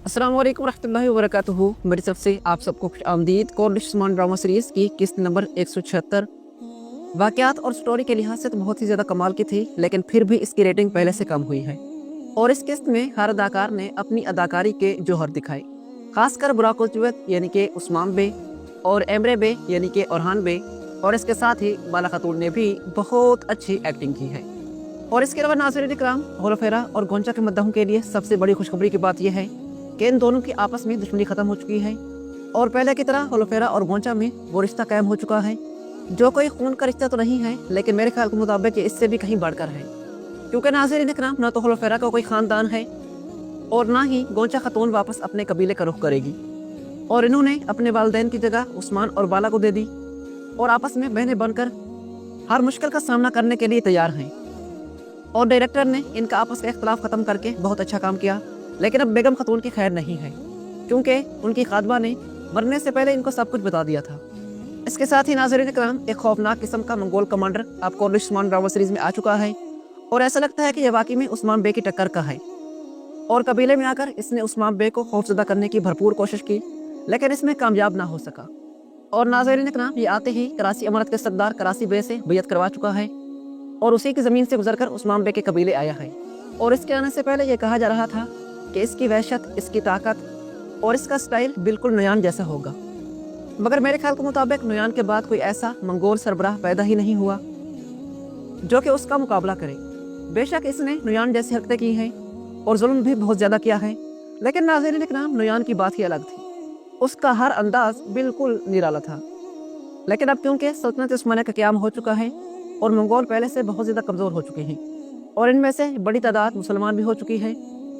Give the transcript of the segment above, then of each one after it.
अस्सलाम वालेकुम रहमतुल्लाहि व बरकातुहू। मेरी तरफ से आप सबको खुश आमदीद। कॉर्निश उस्मान ड्रामा सीरीज़ की किस्त नंबर 176 वाक़यात और स्टोरी के लिहाज से तो बहुत ही ज़्यादा कमाल की थी, लेकिन फिर भी इसकी रेटिंग पहले से कम हुई है। और इस किस्त में हर अदाकार ने अपनी अदाकारी के जौहर दिखाए, खासकर बुराक उज़्ज़वत यानी कि उस्मान बे और एमरे बे यानी कि ओरहान बे, और इसके साथ ही बाला खातून ने भी बहुत अच्छी एक्टिंग की है। और इसके अलावा नाज़रीन इकराम, होलोफेरा और गोंचा के मद्दाहों के लिए सबसे बड़ी खुशखबरी की बात यह है कि इन दोनों की आपस में दुश्मनी खत्म हो चुकी है और पहले की तरह होलोफेरा और गोंचा में वो रिश्ता कायम हो चुका है, जो कोई खून का रिश्ता तो नहीं है, लेकिन मेरे ख्याल के मुताबिक इससे भी कहीं बढ़कर है। क्योंकि नाज़रीन इकराम, ना तो होलोफेरा का कोई ख़ानदान है और ना ही गोंचा खातून वापस अपने कबीले का रुख करेगी, और इन्होंने अपने वालिदैन की जगह उस्मान और बाला को दे दी और आपस में बहनें बनकर हर मुश्किल का सामना करने के लिए तैयार हैं। और डायरेक्टर ने इनका आपस का इख्तलाफ ख़त्म करके बहुत अच्छा काम किया। लेकिन अब बेगम खातून की खैर नहीं है, क्योंकि उनकी खातबा ने मरने से पहले इनको सब कुछ बता दिया था। इसके साथ ही नाज़रीन इकराम, एक खौफनाक किस्म का मंगोल कमांडर अब कॉर्निश उस्मान ड्रामा सीरीज़ में आ चुका है और ऐसा लगता है कि यह वाकई में उस्मान बे की टक्कर का है। और कबीले में आकर इसने उस्मान बे को खौफजदा करने की भरपूर कोशिश की, लेकिन इसमें कामयाब ना हो सका। और नाज़रीन इकराम, ये आते ही कराची अमानत के सरदार कराची बे से बैयत करवा चुका है और उसी की ज़मीन से गुजरकर उस्मान बे के कबीले आया है। और इसके आने से पहले यह कहा जा रहा था कि इसकी वहशत, इसकी ताकत और इसका स्टाइल बिल्कुल नुयान जैसा होगा, मगर मेरे ख्याल के मुताबिक नुयान के बाद कोई ऐसा मंगोल सरबराह पैदा ही नहीं हुआ जो कि उसका मुकाबला करे। बेशक इसने नुयान जैसी हरकतें की हैं और जुल्म भी बहुत ज़्यादा किया है, लेकिन नाज़रीन इकराम, नुयान की बात ही अलग थी। उसका हर अंदाज बिल्कुल निराला था। लेकिन अब क्योंकि सल्तनत उस्मानिया का क़याम हो चुका है और मंगोल पहले से बहुत ज़्यादा कमज़ोर हो चुके हैं और इनमें से बड़ी तादाद मुसलमान भी हो चुकी है,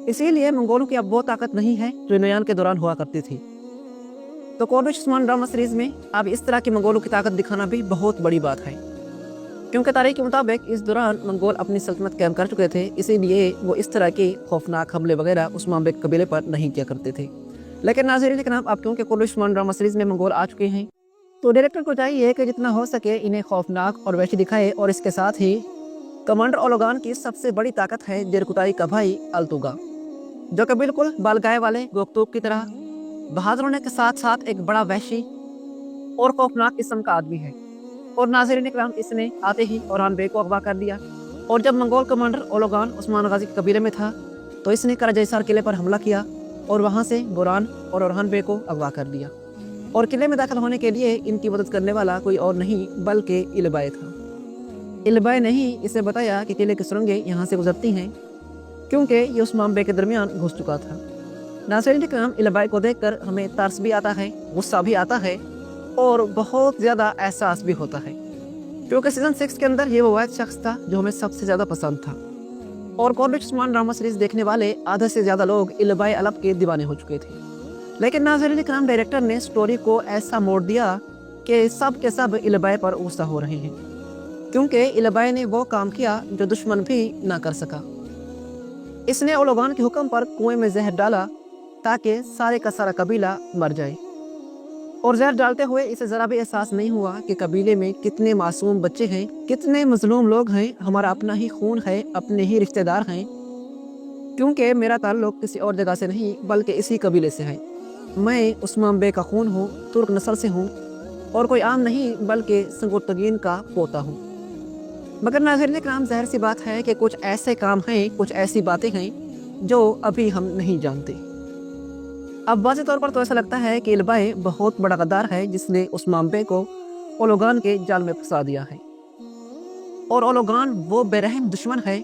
इसीलिए मंगोलों की अब वो ताकत नहीं है जो नुयान के दौरान हुआ करती थी। तो कॉर्निश उस्मान ड्रामा सीरीज़ में अब इस तरह की मंगोलों की ताकत दिखाना भी बहुत बड़ी बात है, क्योंकि तारीख के मुताबिक इस दौरान मंगोल अपनी सल्तनत कायम कर चुके थे, इसीलिए वो इस तरह के खौफनाक हमले वगैरह उस्मान बे कबीले पर नहीं किया करते थे। लेकिन नाज़रीन इकराम, अब क्योंकि कॉर्निश उस्मान ड्रामा सीरीज़ में मंगोल आ चुके हैं, तो डायरेक्टर को चाहिए कि जितना हो सके इन्हें खौफनाक और वहशी दिखाए। और इसके साथ ही कमांडर ओलोगान की सबसे बड़ी ताकत है जेरकुताई का भाई अल्तुगा, जो कि बिल्कुल बालगाय वाले गोकतूक की तरह बहादुर होने के साथ साथ एक बड़ा वहशी और खौफनाक किस्म का आदमी है। और नाज़रीन इकराम, इसने आते ही ओरहान बे को अगवा कर दिया, और जब मंगोल कमांडर ओलोगान उस्मान गाजी के कबीले में था तो इसने कराजैसार किले पर हमला किया और वहाँ से बोरान और ओरहान बे को अगवा कर दिया। और किले में दाखिल होने के लिए इनकी मदद करने वाला कोई और नहीं बल्कि इलबाई था। इलबाई ने ही इसे बताया कि किले की सुरंगें यहाँ से गुजरती हैं, क्योंकि ये उस्मान बे के दरमियान घुस चुका था। नाज़रीन इकराम, इलबाई को देखकर हमें तरस भी आता है, गुस्सा भी आता है और बहुत ज़्यादा एहसास भी होता है, क्योंकि सीज़न 6 के अंदर ये वो वाहिद शख्स था जो हमें सबसे ज़्यादा पसंद था। और कॉर्निश उस्मान ड्रामा सीरीज़ देखने वाले आधे से ज़्यादा लोग इलबाई अलग के दीवाने हो चुके थे। लेकिन नाज़रीन इकराम, डायरेक्टर ने स्टोरी को ऐसा मोड़ दिया कि सब के सब इलबाई पर गुस्सा हो रहे हैं, क्योंकि इलबाई ने वो काम किया जो दुश्मन भी ना कर सका। इसने ओलोगान के हुक्म पर कुएं में जहर डाला ताकि सारे का सारा कबीला मर जाए, और जहर डालते हुए इसे ज़रा भी एहसास नहीं हुआ कि कबीले में कितने मासूम बच्चे हैं, कितने मजलूम लोग हैं, हमारा अपना ही खून है, अपने ही रिश्तेदार हैं, क्योंकि मेरा ताल्लुक किसी और जगह से नहीं बल्कि इसी कबीले से है। मैं उस्मान बे का खून हूँ, तुर्क नस्ल से हूँ और कोई आम नहीं बल्कि संगुर्तगीन का पोता हूँ। मगर नाज़रीन इकराम, ज़ाहिर सी बात है कि कुछ ऐसे काम हैं, कुछ ऐसी बातें हैं जो अभी हम नहीं जानते। अब वाज़ेह तौर पर तो ऐसा लगता है कि इलबाई बहुत बड़ा गद्दार है, जिसने उस्मान बे को ओलोगान के जाल में फंसा दिया है। और ओलोगान वो बेरहम दुश्मन है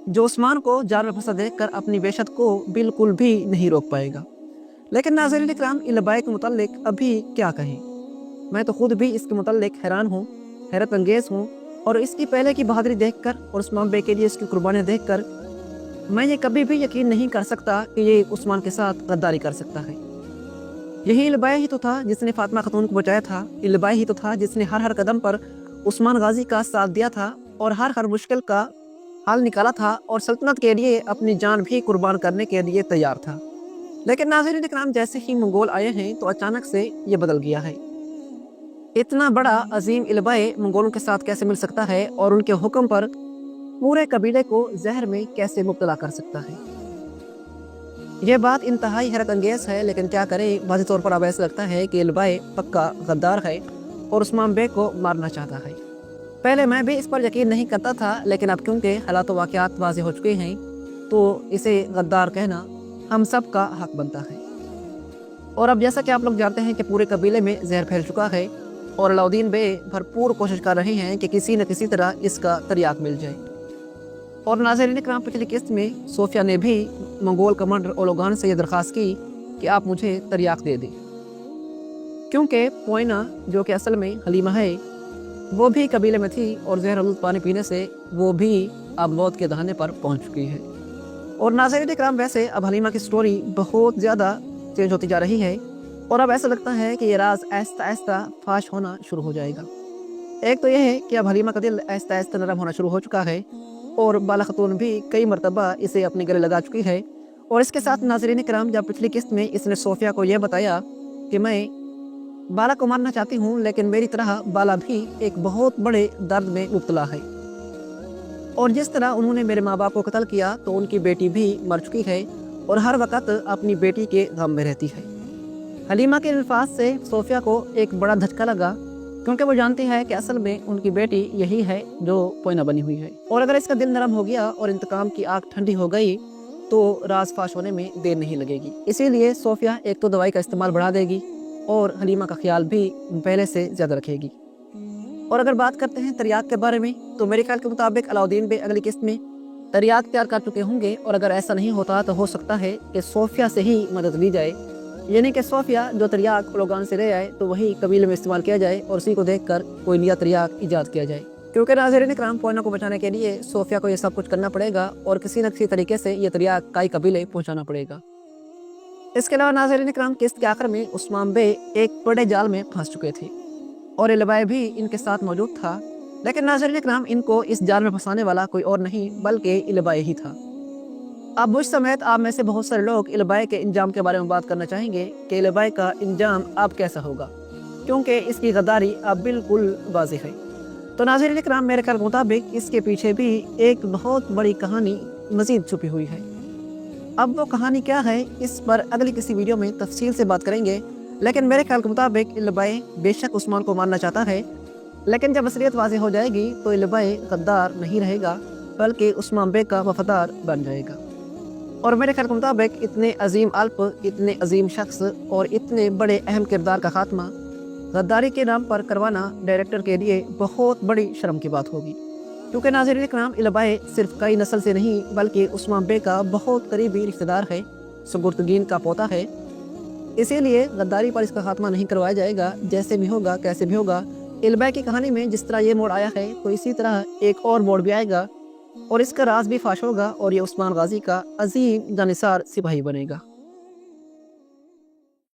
जो उस्मान को जाल में फंसा देकर अपनी वहशत को बिल्कुल भी नहीं रोक पाएगा। लेकिन नाज़रीन इकराम, इलबाई के मुताल्लिक अभी क्या कहें, मैं तो खुद भी इसके मुताल्लिक हैरान हूँ, हैरत अंगेज़ हूँ। और इसकी पहले की बहादुरी देखकर और उस्मान बे के लिए इसकी कुर्बानियाँ देखकर मैं ये कभी भी यकीन नहीं कर सकता कि ये उस्मान के साथ गद्दारी कर सकता है। यही इलबाई ही तो था जिसने फातिमा खातून को बचाया था, इलबाई ही तो था जिसने हर हर कदम पर उस्मान गाजी का साथ दिया था और हर हर मुश्किल का हल निकाला था और सल्तनत के लिए अपनी जान भी कुर्बान करने के लिए तैयार था। लेकिन नाज़रीन इकराम, जैसे ही मंगोल आए हैं तो अचानक से ये बदल गया है। इतना बड़ा अजीम इलबाई मंगोलों के साथ कैसे मिल सकता है और उनके हुक्म पर पूरे कबीले को जहर में कैसे मुब्तला कर सकता है। ये बात इंतहाई हैरत अंगेज़ है, लेकिन क्या करें, वाज़ेह तौर पर अब ऐसा लगता है कि इल्बाई पक्का गद्दार है और उस्मान बेग को मारना चाहता है। पहले मैं भी इस पर यकीन नहीं करता था, लेकिन अब क्योंकि हालात व वाक़यात वाज़ेह हो चुके हैं तो इसे गद्दार कहना हम सब का हक बनता है। और अब जैसा कि आप लोग जानते हैं कि पूरे कबीले में जहर फैल चुका है और अलाउद्दीन बे भरपूर कोशिश कर रहे हैं कि किसी न किसी तरह इसका तरियाक मिल जाए। और नाज़रीन इकराम, पिछली किस्त में सोफिया ने भी मंगोल कमांडर ओलोगान से यह दरख्वास्त की कि आप मुझे तरियाक दे दें, क्योंकि पोइना जो कि असल में हलीमा है वो भी कबीले में थी और जहर पानी पीने से वो भी अब मौत के दहाने पर पहुंच चुकी है। और नाज़रीन इकराम, वैसे अब हलीमा की स्टोरी बहुत ज़्यादा चेंज होती जा रही है और अब ऐसा लगता है कि ये राज आहिस्ता आहिस्ता फाश होना शुरू हो जाएगा। एक तो यह है कि अब हलीमा का दिल आहिस्ता आहिस्ता नरम होना शुरू हो चुका है और बाला खतून भी कई मरतबा इसे अपने गले लगा चुकी है। और इसके साथ नाज़रीन किराम, जब पिछली किस्त में इसने सोफिया को यह बताया कि मैं बाला को मारना चाहती हूँ, लेकिन मेरी तरह बाला भी एक बहुत बड़े दर्द में मुब्तला है और जिस तरह उन्होंने मेरे माँ बाप को कत्ल किया तो उनकी बेटी भी मर चुकी है और हर वक्त अपनी बेटी के गम में रहती है। हलीमा के अल्फाज से सोफिया को एक बड़ा धचका लगा, क्योंकि वो जानती है कि असल में उनकी बेटी यही है जो पोइना बनी हुई है। और अगर इसका दिल नरम हो गया और इंतकाम की आग ठंडी हो गई तो राज फाश होने में देर नहीं लगेगी। इसीलिए सोफिया एक तो दवाई का इस्तेमाल बढ़ा देगी और हलीमा का ख्याल भी पहले से ज़्यादा रखेगी। और अगर बात करते हैं तरियाक के बारे में, तो मेरे ख्याल के मुताबिक अलाउद्दीन बे अगली किस्त में तरियाक तैयार कर चुके होंगे और अगर ऐसा नहीं होता तो हो सकता है कि सोफिया से ही मदद ली जाए, यानी कि सोफिया जो तरियाक ओलोगान से ले आए तो वही कबीले में इस्तेमाल किया जाए और उसी को देखकर कोई नया तरियाक ईजाद किया जाए। क्योंकि नाज़रीन इकराम, पोइना को बचाने के लिए सोफिया को यह सब कुछ करना पड़ेगा और किसी न किसी तरीके से ये तरियाक कई कबीले पहुँचाना पड़ेगा। इसके अलावा नाज़रीन इकराम, किस्त के आखिर में उस्मान बे एक बड़े जाल में फंस चुके थे और इल्बाई भी इनके साथ मौजूद था, लेकिन नाज़रीन इकराम, इनको इस जाल में फंसाने वाला कोई और नहीं बल्कि इल्बाई ही था। अब बुश समेत आप में से बहुत सारे लोग इल्बाई के इंजाम के बारे में बात करना चाहेंगे कि इल्बाई का इंजाम अब कैसा होगा, क्योंकि इसकी गद्दारी अब बिल्कुल वाज़ेह है। तो नाज़रीन इकराम, मेरे ख्याल के मुताबिक इसके पीछे भी एक बहुत बड़ी कहानी मज़ीद छुपी हुई है। अब वो कहानी क्या है, इस पर अगली किसी वीडियो में तफसील से बात करेंगे, लेकिन मेरे ख्याल के मुताबिक इल्बाई बेशक उस्मान को मारना चाहता है, लेकिन जब असलियत वाज़ेह हो जाएगी तो इल्बाई गद्दार नहीं रहेगा बल्कि उस्मान बेग का वफादार बन जाएगा। और मेरे ख्याल के मुताबिक इतने अजीम अल्प, इतने अजीम शख्स और इतने बड़े अहम किरदार का खात्मा गद्दारी के नाम पर करवाना डायरेक्टर के लिए बहुत बड़ी शर्म की बात होगी, क्योंकि नाज़रीन इकराम, इल्बाई सिर्फ कई नस्ल से नहीं बल्कि उस्मान बेग का बहुत करीबी रिश्तेदार है, सुगुर्तगीन का पोता है। इसीलिए गद्दारी पर इसका खात्मा नहीं करवाया जाएगा। जैसे भी होगा, कैसे भी होगा, इल्बाई की कहानी में जिस तरह ये मोड़ आया है तो इसी तरह एक और मोड़ भी आएगा और इसका राज भी फाश होगा और ये उस्मान गाजी का अजीम जानिसार सिपाही बनेगा।